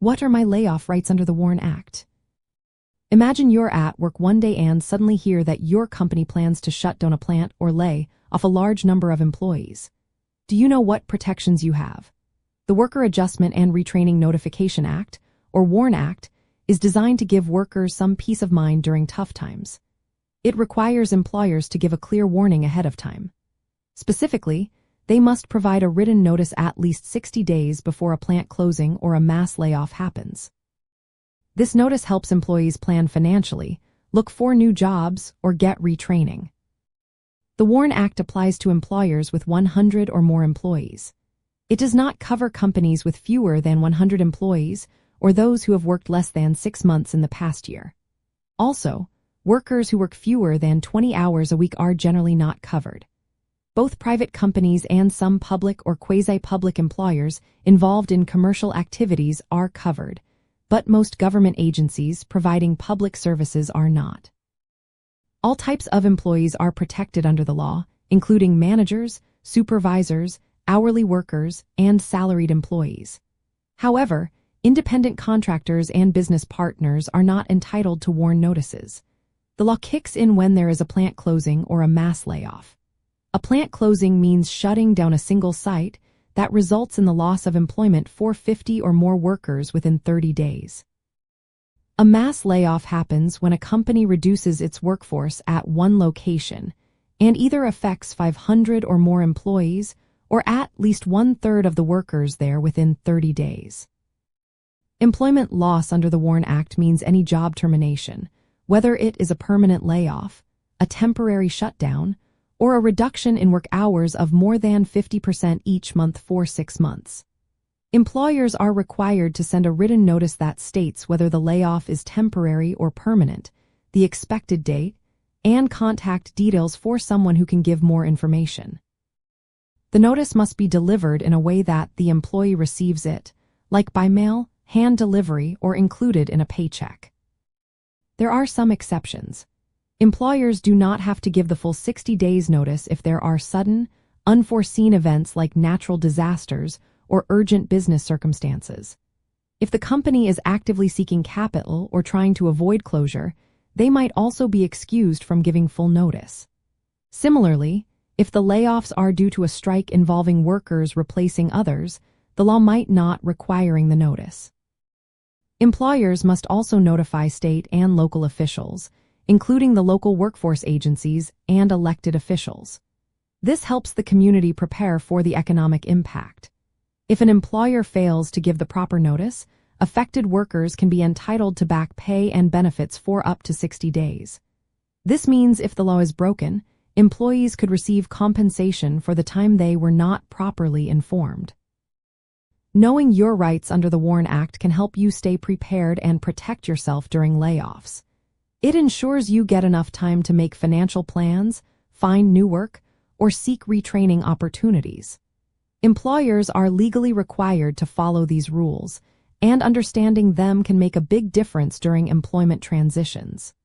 What are my layoff rights under the WARN Act? Imagine you're at work one day and suddenly hear that your company plans to shut down a plant or lay off a large number of employees. Do you know what protections you have? The Worker Adjustment and Retraining Notification Act, or WARN Act, is designed to give workers some peace of mind during tough times. It requires employers to give a clear warning ahead of time. Specifically, they must provide a written notice at least 60 days before a plant closing or a mass layoff happens. This notice helps employees plan financially, look for new jobs, or get retraining. The WARN Act applies to employers with 100 or more employees. It does not cover companies with fewer than 100 employees or those who have worked less than 6 months in the past year. Also, workers who work fewer than 20 hours a week are generally not covered. Both private companies and some public or quasi-public employers involved in commercial activities are covered, but most government agencies providing public services are not. All types of employees are protected under the law, including managers, supervisors, hourly workers, and salaried employees. However, independent contractors and business partners are not entitled to WARN notices. The law kicks in when there is a plant closing or a mass layoff. A plant closing means shutting down a single site that results in the loss of employment for 50 or more workers within 30 days. A mass layoff happens when a company reduces its workforce at one location and either affects 500 or more employees or at least 1/3 of the workers there within 30 days. Employment loss under the WARN Act means any job termination, whether it is a permanent layoff, a temporary shutdown, or a reduction in work hours of more than 50% each month for 6 months. Employers are required to send a written notice that states whether the layoff is temporary or permanent, the expected date, and contact details for someone who can give more information. The notice must be delivered in a way that the employee receives it, like by mail, hand delivery, or included in a paycheck. There are some exceptions. Employers do not have to give the full 60 days notice if there are sudden, unforeseen events like natural disasters or urgent business circumstances. If the company is actively seeking capital or trying to avoid closure, they might also be excused from giving full notice. Similarly, if the layoffs are due to a strike involving workers replacing others, the law might not requiring the notice. Employers must also notify state and local officials, including the local workforce agencies and elected officials. This helps the community prepare for the economic impact. If an employer fails to give the proper notice, affected workers can be entitled to back pay and benefits for up to 60 days. This means if the law is broken, employees could receive compensation for the time they were not properly informed. Knowing your rights under the WARN Act can help you stay prepared and protect yourself during layoffs. It ensures you get enough time to make financial plans, find new work, or seek retraining opportunities. Employers are legally required to follow these rules, and understanding them can make a big difference during employment transitions.